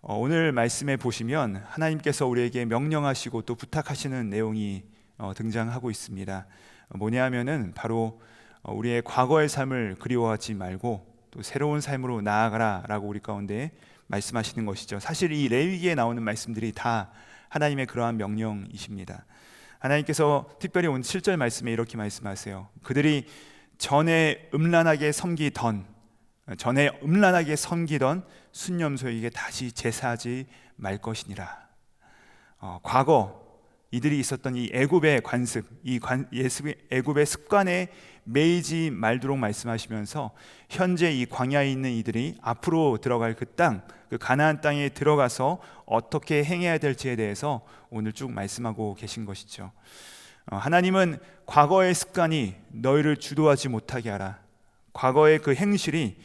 오늘 말씀에 보시면 하나님께서 우리에게 명령하시고 또 부탁하시는 내용이 등장하고 있습니다. 뭐냐 하면은 바로 우리의 과거의 삶을 그리워하지 말고 또 새로운 삶으로 나아가라 라고 우리 가운데 말씀하시는 것이죠. 사실 이 레위기에 나오는 말씀들이 다 하나님의 그러한 명령이십니다. 하나님께서 특별히 오늘 7절 말씀에 이렇게 말씀하세요. 그들이 전에 음란하게 섬기던 순념소에게 다시 제사하지 말 것이니라. 과거 이들이 있었던 이 애굽의 관습, 애굽의 습관에 매이지 말도록 말씀하시면서 현재 이 광야에 있는 이들이 앞으로 들어갈 그 땅, 그 가나안 땅에 들어가서 어떻게 행해야 될지에 대해서 오늘 쭉 말씀하고 계신 것이죠. 하나님은 과거의 습관이 너희를 주도하지 못하게 하라. 과거의 그 행실이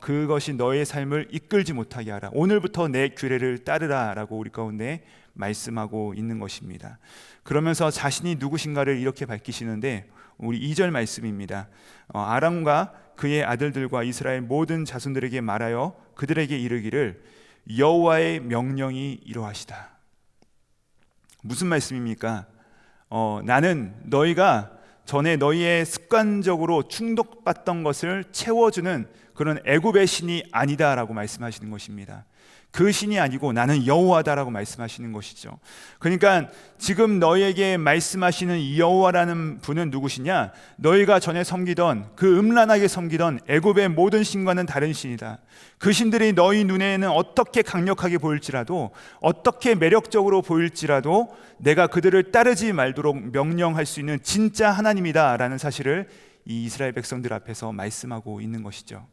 그것이 너의 삶을 이끌지 못하게 하라. 오늘부터 내 규례를 따르라 라고 우리 가운데 말씀하고 있는 것입니다. 그러면서 자신이 누구신가를 이렇게 밝히시는데 우리 2절 말씀입니다. 아람과 그의 아들들과 이스라엘 모든 자손들에게 말하여 그들에게 이르기를 여호와의 명령이 이러하시다. 무슨 말씀입니까? 나는 너희가 전에 너희의 습관적으로 충동받던 것을 채워주는 그런 애굽의 신이 아니다라고 말씀하시는 것입니다. 그 신이 아니고 나는 여호와다라고 말씀하시는 것이죠. 그러니까 지금 너희에게 말씀하시는 이 여호와라는 분은 누구시냐? 너희가 전에 섬기던 그 음란하게 섬기던 애굽의 모든 신과는 다른 신이다. 그 신들이 너희 눈에는 어떻게 강력하게 보일지라도, 어떻게 매력적으로 보일지라도 내가 그들을 따르지 말도록 명령할 수 있는 진짜 하나님이다 라는 사실을 이 이스라엘 백성들 앞에서 말씀하고 있는 것이죠.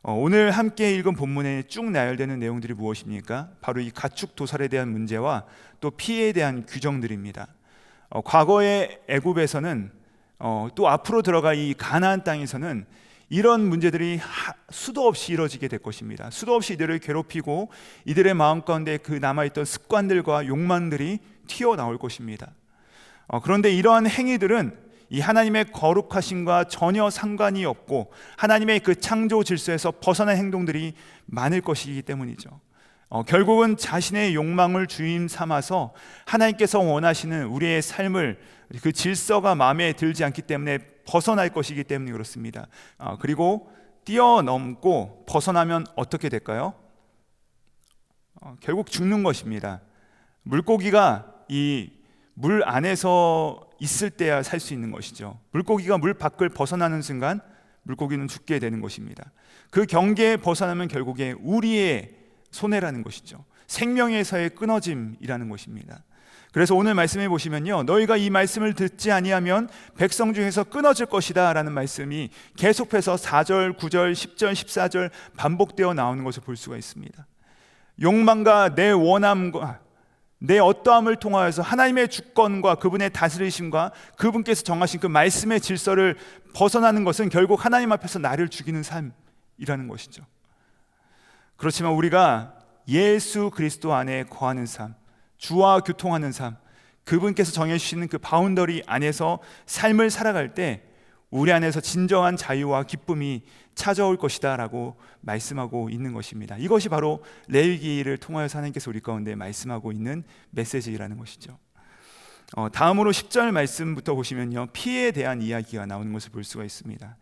오늘 함께 읽은 본문에 쭉 나열되는 내용들이 무엇입니까? 바로 이 가축 도살에 대한 문제와 또 피해에 대한 규정들입니다. 과거의 애굽에서는 또 앞으로 들어갈 이 가나안 땅에서는 이런 문제들이 수도 없이 이루어지게 될 것입니다. 수도 없이 이들을 괴롭히고 이들의 마음 가운데 그 남아있던 습관들과 욕망들이 튀어나올 것입니다. 그런데 이러한 행위들은 이 하나님의 거룩하심과 전혀 상관이 없고 하나님의 그 창조 질서에서 벗어난 행동들이 많을 것이기 때문이죠. 결국은 자신의 욕망을 주임 삼아서 하나님께서 원하시는 우리의 삶을 그 질서가 마음에 들지 않기 때문에 벗어날 것이기 때문에 그렇습니다. 그리고 뛰어넘고 벗어나면 어떻게 될까요? 결국 죽는 것입니다. 물고기가 이 물 안에서 있을 때야 살 수 있는 것이죠. 물고기가 물 밖을 벗어나는 순간 물고기는 죽게 되는 것입니다. 그 경계에 벗어나면 결국에 우리의 손해라는 것이죠. 생명에서의 끊어짐이라는 것입니다. 그래서 오늘 말씀해 보시면요, 너희가 이 말씀을 듣지 아니하면 백성 중에서 끊어질 것이다 라는 말씀이 계속해서 4절, 9절, 10절, 14절 반복되어 나오는 것을 볼 수가 있습니다. 욕망과 내 원함과 내 어떠함을 통하여서 하나님의 주권과 그분의 다스리심과 그분께서 정하신 그 말씀의 질서를 벗어나는 것은 결국 하나님 앞에서 나를 죽이는 삶이라는 것이죠. 그렇지만 우리가 예수 그리스도 안에 거하는 삶, 주와 교통하는 삶, 그분께서 정해주시는 그 바운더리 안에서 삶을 살아갈 때 우리 안에서 진정한 자유와 기쁨이 찾아올 것이다 라고 말씀하고 있는 것입니다. 이것이 바로 레위기를 통하여서 하나님께서 우리 가운데 말씀하고 있는 메시지라는 것이죠. 다음으로 10절 말씀부터 보시면요, 피에 대한 이야기가 나오는 것을 볼 수가 있습니다.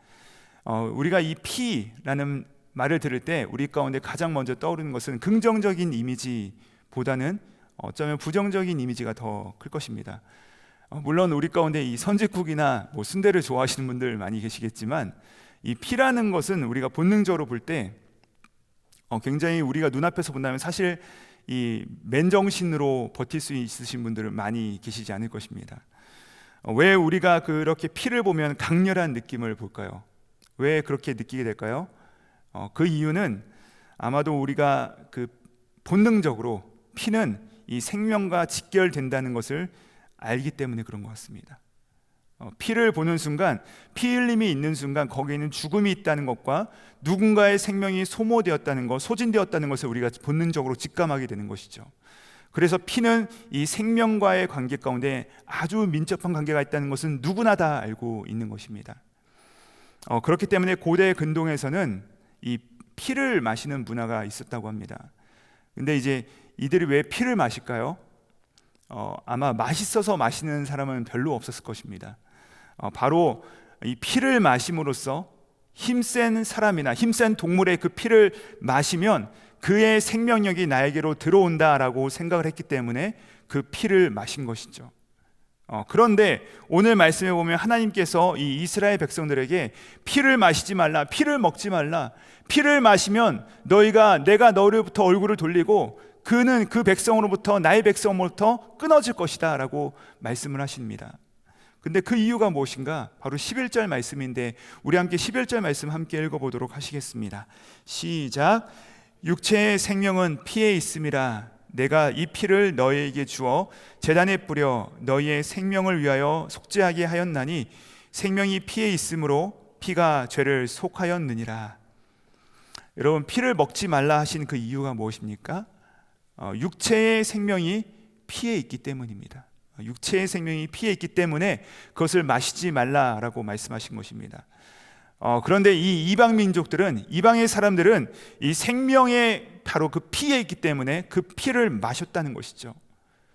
우리가 이 피라는 말을 들을 때 우리 가운데 가장 먼저 떠오르는 것은 긍정적인 이미지보다는 어쩌면 부정적인 이미지가 더 클 것입니다. 물론 우리 가운데 이 선짓국이나 순대를 좋아하시는 분들 많이 계시겠지만 이 피라는 것은 우리가 본능적으로 볼 때 굉장히 우리가 눈앞에서 본다면 사실 이 맨정신으로 버틸 수 있으신 분들은 많이 계시지 않을 것입니다. 왜 우리가 그렇게 피를 보면 강렬한 느낌을 볼까요? 왜 그렇게 느끼게 될까요? 그 이유는 아마도 우리가 그 본능적으로 피는 이 생명과 직결된다는 것을 알기 때문에 그런 것 같습니다. 피를 보는 순간, 피 흘림이 있는 순간 거기에는 죽음이 있다는 것과 누군가의 생명이 소모되었다는 것, 소진되었다는 것을 우리가 본능적으로 직감하게 되는 것이죠. 그래서 피는 이 생명과의 관계 가운데 아주 민첩한 관계가 있다는 것은 누구나 다 알고 있는 것입니다. 그렇기 때문에 고대 근동에서는 이 피를 마시는 문화가 있었다고 합니다. 근데 이제 이들이 왜 피를 마실까요? 아마 맛있어서 마시는 사람은 별로 없었을 것입니다. 바로 이 피를 마심으로써 힘센 사람이나 힘센 동물의 그 피를 마시면 그의 생명력이 나에게로 들어온다라고 생각을 했기 때문에 그 피를 마신 것이죠. 그런데 오늘 말씀에 보면 하나님께서 이 이스라엘 백성들에게 피를 마시지 말라, 피를 먹지 말라, 피를 마시면 내가 너로부터 얼굴을 돌리고 그는 그 백성으로부터, 나의 백성으로부터 끊어질 것이다 라고 말씀을 하십니다. 근데 그 이유가 무엇인가? 바로 11절 말씀인데 우리 함께 11절 말씀 함께 읽어보도록 하시겠습니다. 시작. 육체의 생명은 피에 있음이라. 내가 이 피를 너희에게 주어 제단에 뿌려 너희의 생명을 위하여 속죄하게 하였나니 생명이 피에 있으므로 피가 죄를 속하였느니라. 여러분, 피를 먹지 말라 하신 그 이유가 무엇입니까? 육체의 생명이 피에 있기 때문입니다. 육체의 생명이 피에 있기 때문에 그것을 마시지 말라라고 말씀하신 것입니다. 그런데 이 이방 민족들은, 이방의 사람들은 이 생명의 바로 그 피에 있기 때문에 그 피를 마셨다는 것이죠.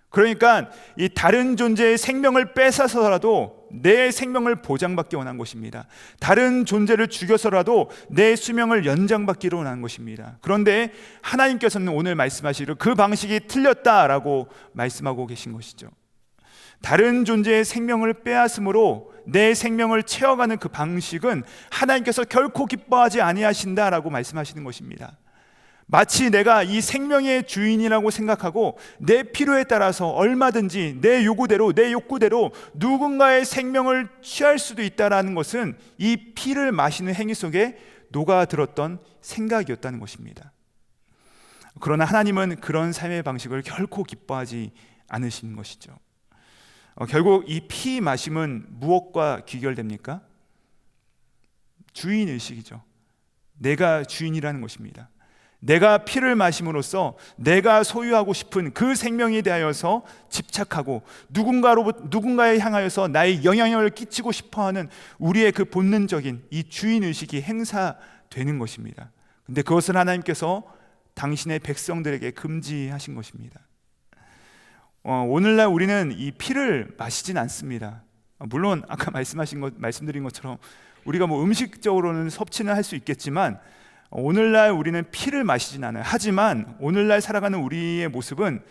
그러니까 이 다른 존재의 생명을 뺏어서라도 내 생명을 보장받기 원한 것입니다. 다른 존재를 죽여서라도 내 수명을 연장받기로 원한 것입니다. 그런데 하나님께서는 오늘 말씀하시기를 그 방식이 틀렸다라고 말씀하고 계신 것이죠. 다른 존재의 생명을 빼앗음으로 내 생명을 채워가는 그 방식은 하나님께서 결코 기뻐하지 아니하신다라고 말씀하시는 것입니다. 마치 내가 이 생명의 주인이라고 생각하고 내 필요에 따라서 얼마든지 내 요구대로, 내 욕구대로 누군가의 생명을 취할 수도 있다는 것은 이 피를 마시는 행위 속에 녹아들었던 생각이었다는 것입니다. 그러나 하나님은 그런 삶의 방식을 결코 기뻐하지 않으시는 것이죠. 결국 이 피 마심은 무엇과 귀결됩니까? 주인의식이죠. 내가 주인이라는 것입니다. 내가 피를 마심으로써 내가 소유하고 싶은 그 생명에 대하여서 집착하고 누군가에 향하여서 나의 영향력을 끼치고 싶어하는 우리의 그 본능적인 이 주인의식이 행사되는 것입니다. 근데 그것을 하나님께서 당신의 백성들에게 금지하신 것입니다. 오늘날 우리는 이 피를 마시진 않습니다. 물론 아까 말씀드린 것처럼 우리가 음식적으로는 섭취는 할 수 있겠지만 오늘날 우리는 피를 마시진 않아요. 하지만 오늘날 살아가는 우리의 모습은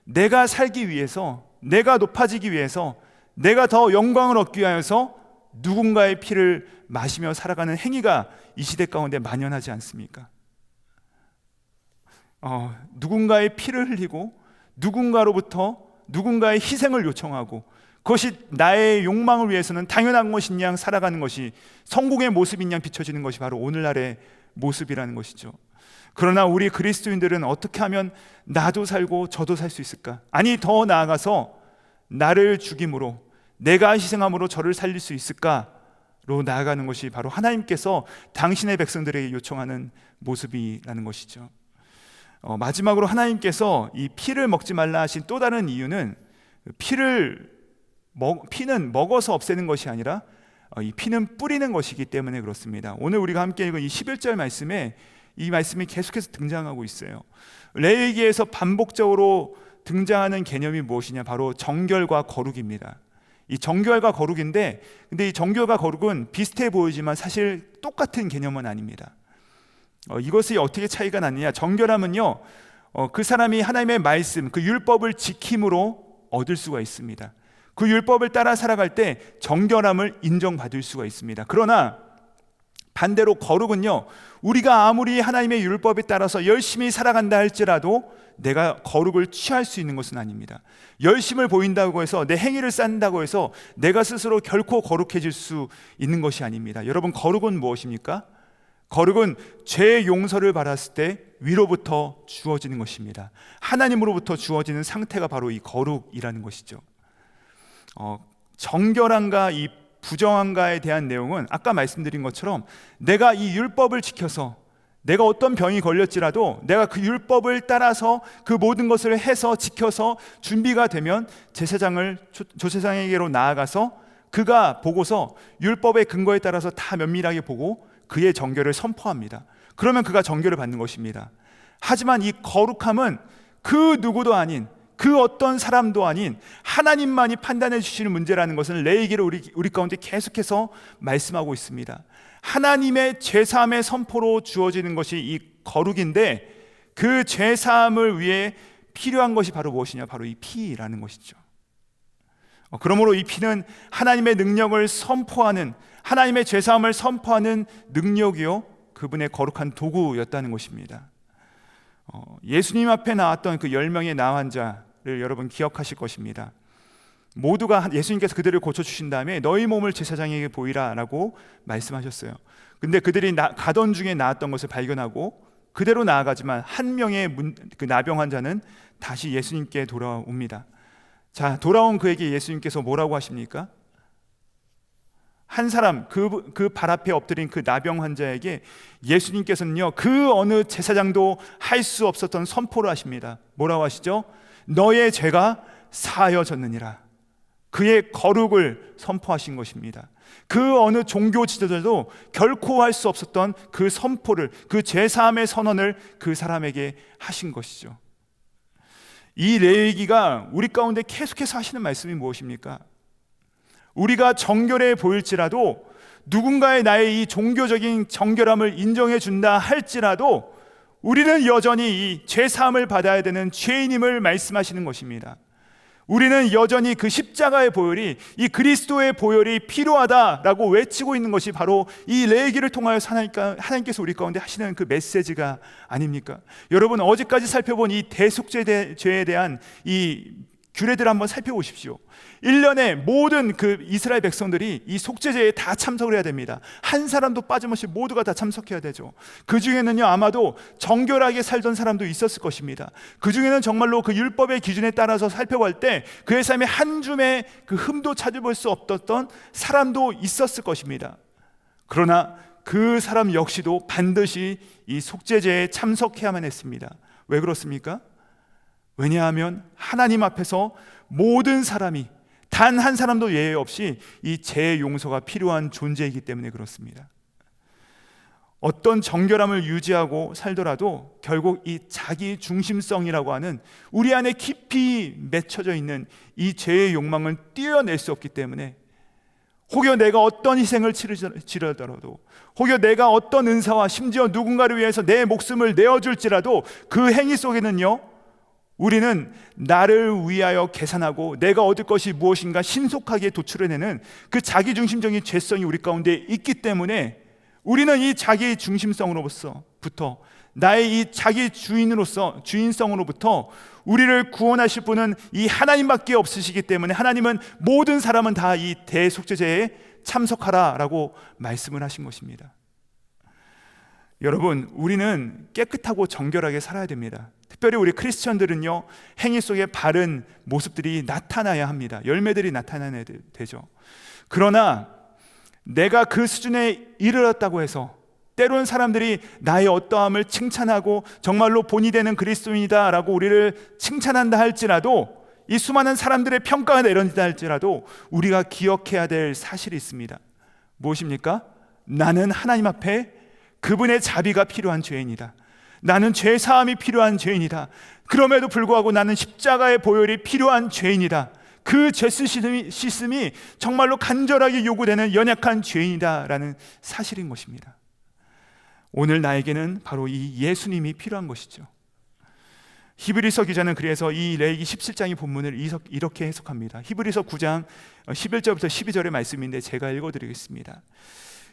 내가 살기 위해서, 내가 높아지기 위해서, 내가 더 영광을 얻기 위해서 누군가의 피를 마시며 살아가는 행위가 이 시대 가운데 만연하지 않습니까? 누군가의 피를 흘리고 누군가로부터 누군가의 희생을 요청하고 그것이 나의 욕망을 위해서는 당연한 것인 양 살아가는 것이 성공의 모습인 양 비춰지는 것이 바로 오늘날의 모습이라는 것이죠. 그러나 우리 그리스도인들은 어떻게 하면 나도 살고 저도 살 수 있을까? 아니, 더 나아가서 나를 죽임으로, 내가 희생함으로 저를 살릴 수 있을까로 나아가는 것이 바로 하나님께서 당신의 백성들에게 요청하는 모습이라는 것이죠. 마지막으로 하나님께서 이 피를 먹지 말라 하신 또 다른 이유는 피는 먹어서 없애는 것이 아니라 이 피는 뿌리는 것이기 때문에 그렇습니다. 오늘 우리가 함께 읽은 이 11절 말씀에 이 말씀이 계속해서 등장하고 있어요. 레위기에서 반복적으로 등장하는 개념이 무엇이냐? 바로 정결과 거룩입니다. 이 정결과 거룩인데, 근데 이 정결과 거룩은 비슷해 보이지만 사실 똑같은 개념은 아닙니다. 이것이 어떻게 차이가 나느냐? 정결함은요, 그 사람이 하나님의 말씀, 그 율법을 지킴으로 얻을 수가 있습니다. 그 율법을 따라 살아갈 때 정결함을 인정받을 수가 있습니다. 그러나 반대로 거룩은요, 우리가 아무리 하나님의 율법에 따라서 열심히 살아간다 할지라도 내가 거룩을 취할 수 있는 것은 아닙니다. 열심을 보인다고 해서, 내 행위를 쌓는다고 해서 내가 스스로 결코 거룩해질 수 있는 것이 아닙니다. 여러분, 거룩은 무엇입니까? 거룩은 죄의 용서를 받았을 때 위로부터 주어지는 것입니다. 하나님으로부터 주어지는 상태가 바로 이 거룩이라는 것이죠. 정결함과 이 부정함과에 대한 내용은 아까 말씀드린 것처럼 내가 이 율법을 지켜서, 내가 어떤 병이 걸렸지라도 내가 그 율법을 따라서 그 모든 것을 해서 지켜서 준비가 되면 조세상에게로 나아가서 그가 보고서 율법의 근거에 따라서 다 면밀하게 보고 그의 정결을 선포합니다. 그러면 그가 정결을 받는 것입니다. 하지만 이 거룩함은 그 누구도 아닌, 그 어떤 사람도 아닌 하나님만이 판단해 주시는 문제라는 것을 레위기를 우리 가운데 계속해서 말씀하고 있습니다. 하나님의 죄사함의 선포로 주어지는 것이 이 거룩인데, 그 죄사함을 위해 필요한 것이 바로 무엇이냐? 바로 이 피라는 것이죠. 그러므로 이 피는 하나님의 능력을 선포하는, 하나님의 죄사함을 선포하는 능력이요, 그분의 거룩한 도구였다는 것입니다. 예수님 앞에 나왔던 그 10명의 나 환자를 여러분 기억하실 것입니다. 모두가 예수님께서 그들을 고쳐주신 다음에 너희 몸을 제사장에게 보이라 라고 말씀하셨어요. 근데 그들이 가던 중에 나았던 것을 발견하고 그대로 나아가지만 한 명의 그 나병 환자는 다시 예수님께 돌아옵니다. 자, 돌아온 그에게 예수님께서 뭐라고 하십니까? 한 사람, 그 발 앞에 엎드린 그 나병 환자에게 예수님께서는요, 그 어느 제사장도 할 수 없었던 선포를 하십니다. 뭐라고 하시죠? 너의 죄가 사하여졌느니라. 그의 거룩을 선포하신 것입니다. 그 어느 종교 지도자도 결코 할 수 없었던 그 선포를, 그 죄사함의 선언을 그 사람에게 하신 것이죠. 이 레위기가 우리 가운데 계속해서 하시는 말씀이 무엇입니까? 우리가 정결해 보일지라도, 누군가의 나의 이 종교적인 정결함을 인정해 준다 할지라도 우리는 여전히 이 죄사함을 받아야 되는 죄인임을 말씀하시는 것입니다. 우리는 여전히 그 십자가의 보혈이, 이 그리스도의 보혈이 필요하다라고 외치고 있는 것이 바로 이 레위기를 통하여 하나님께서 우리 가운데 하시는 그 메시지가 아닙니까? 여러분, 어제까지 살펴본 이 대속죄에 대한 이 규례들을 한번 살펴보십시오. 1년에 모든 그 이스라엘 백성들이 이 속죄제에 다 참석을 해야 됩니다. 한 사람도 빠짐없이 모두가 다 참석해야 되죠. 그 중에는요, 아마도 정결하게 살던 사람도 있었을 것입니다. 그 중에는 정말로 그 율법의 기준에 따라서 살펴볼 때 그의 삶에 한 줌의 그 흠도 찾아볼 수 없었던 사람도 있었을 것입니다. 그러나 그 사람 역시도 반드시 이 속죄제에 참석해야만 했습니다. 왜 그렇습니까? 왜냐하면 하나님 앞에서 모든 사람이 단 한 사람도 예외 없이 이 죄의 용서가 필요한 존재이기 때문에 그렇습니다. 어떤 정결함을 유지하고 살더라도 결국 이 자기 중심성이라고 하는 우리 안에 깊이 맺혀져 있는 이 죄의 욕망을 띄어낼 수 없기 때문에, 혹여 내가 어떤 희생을 치르더라도, 혹여 내가 어떤 은사와 심지어 누군가를 위해서 내 목숨을 내어줄지라도 그 행위 속에는요, 우리는 나를 위하여 계산하고 내가 얻을 것이 무엇인가 신속하게 도출해내는 그 자기중심적인 죄성이 우리 가운데 있기 때문에, 우리는 이 자기 중심성으로부터, 나의 이 자기 주인성으로부터 우리를 구원하실 분은 이 하나님밖에 없으시기 때문에 하나님은 모든 사람은 다 이 대속죄제에 참석하라라고 말씀을 하신 것입니다. 여러분, 우리는 깨끗하고 정결하게 살아야 됩니다. 특별히 우리 크리스천들은요, 행위 속에 바른 모습들이 나타나야 합니다. 열매들이 나타나야 되죠. 그러나 내가 그 수준에 이르렀다고 해서 때로는 사람들이 나의 어떠함을 칭찬하고 정말로 본이 되는 그리스도인이다 라고 우리를 칭찬한다 할지라도, 이 수많은 사람들의 평가가 내려진다 할지라도 우리가 기억해야 될 사실이 있습니다. 무엇입니까? 나는 하나님 앞에 그분의 자비가 필요한 죄인이다. 나는 죄사함이 필요한 죄인이다. 그럼에도 불구하고 나는 십자가의 보혈이 필요한 죄인이다. 그 죄 씻음이 정말로 간절하게 요구되는 연약한 죄인이다라는 사실인 것입니다. 오늘 나에게는 바로 이 예수님이 필요한 것이죠. 히브리서 기자는 그래서 이 레위기 17장의 본문을 이렇게 해석합니다. 히브리서 9장 11절부터 12절의 말씀인데 제가 읽어드리겠습니다.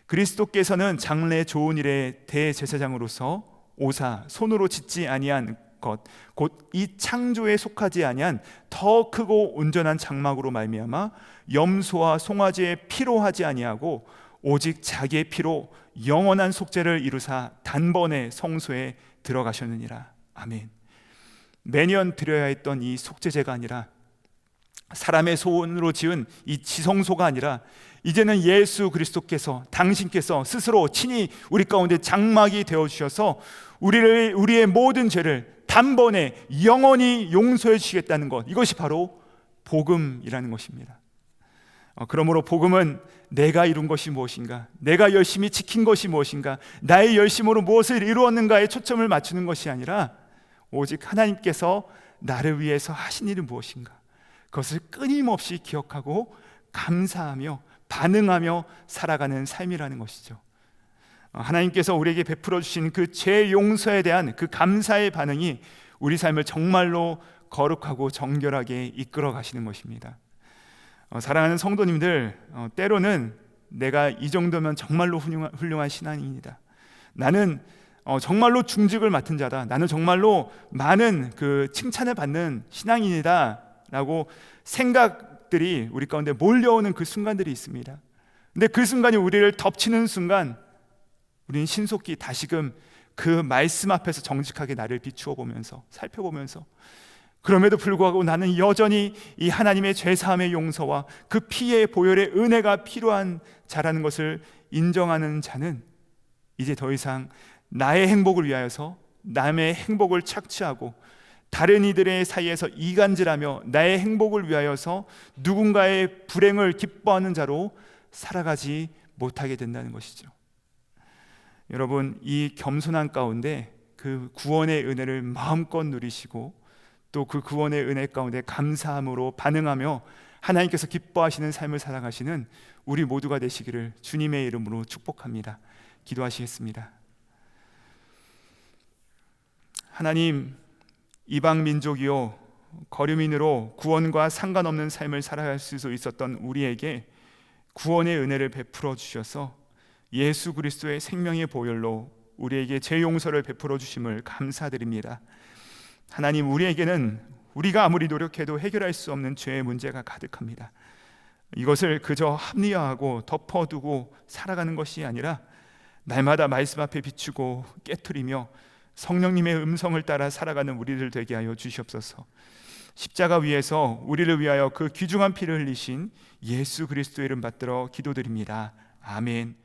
그리스도께서는 장래 좋은 일의 대제사장으로서 오사 손으로 짓지 아니한 것, 곧 이 창조에 속하지 아니한 더 크고 온전한 장막으로 말미암아 염소와 송아지의 피로 하지 아니하고 오직 자기의 피로 영원한 속죄를 이루사 단번에 성소에 들어가셨느니라. 아멘. 매년 드려야 했던 이 속죄제가 아니라, 사람의 손으로 지은 이 지성소가 아니라, 이제는 예수 그리스도께서, 당신께서 스스로 친히 우리 가운데 장막이 되어주셔서 우리의 모든 죄를 단번에 영원히 용서해 주시겠다는 것, 이것이 바로 복음이라는 것입니다. 그러므로 복음은 내가 이룬 것이 무엇인가, 내가 열심히 지킨 것이 무엇인가, 나의 열심으로 무엇을 이루었는가에 초점을 맞추는 것이 아니라 오직 하나님께서 나를 위해서 하신 일은 무엇인가, 그것을 끊임없이 기억하고 감사하며 반응하며 살아가는 삶이라는 것이죠. 하나님께서 우리에게 베풀어 주신 그 죄 용서에 대한 그 감사의 반응이 우리 삶을 정말로 거룩하고 정결하게 이끌어 가시는 것입니다. 사랑하는 성도님들, 때로는 내가 이 정도면 정말로 훌륭한 신앙인이다, 나는 정말로 중직을 맡은 자다, 나는 정말로 많은 그 칭찬을 받는 신앙인이다 라고 생각들이 우리 가운데 몰려오는 그 순간들이 있습니다. 근데 그 순간이 우리를 덮치는 순간 우리는 신속히 다시금 그 말씀 앞에서 정직하게 나를 비추어 보면서 살펴보면서, 그럼에도 불구하고 나는 여전히 이 하나님의 죄사함의 용서와 그 피의 보혈의 은혜가 필요한 자라는 것을 인정하는 자는 이제 더 이상 나의 행복을 위하여서 남의 행복을 착취하고 다른 이들의 사이에서 이간질하며 나의 행복을 위하여서 누군가의 불행을 기뻐하는 자로 살아가지 못하게 된다는 것이죠. 여러분, 이 겸손한 가운데 그 구원의 은혜를 마음껏 누리시고 또 그 구원의 은혜 가운데 감사함으로 반응하며 하나님께서 기뻐하시는 삶을 살아가시는 우리 모두가 되시기를 주님의 이름으로 축복합니다. 기도하시겠습니다. 하나님, 이방 민족이요 거류민으로 구원과 상관없는 삶을 살아갈 수 있었던 우리에게 구원의 은혜를 베풀어 주셔서 예수 그리스도의 생명의 보혈로 우리에게 죄 용서를 베풀어 주심을 감사드립니다. 하나님, 우리에게는 우리가 아무리 노력해도 해결할 수 없는 죄의 문제가 가득합니다. 이것을 그저 합리화하고 덮어두고 살아가는 것이 아니라 날마다 말씀 앞에 비추고 깨트리며 성령님의 음성을 따라 살아가는 우리들 되게 하여 주시옵소서. 십자가 위에서 우리를 위하여 그 귀중한 피를 흘리신 예수 그리스도의 이름 받들어 기도드립니다. 아멘.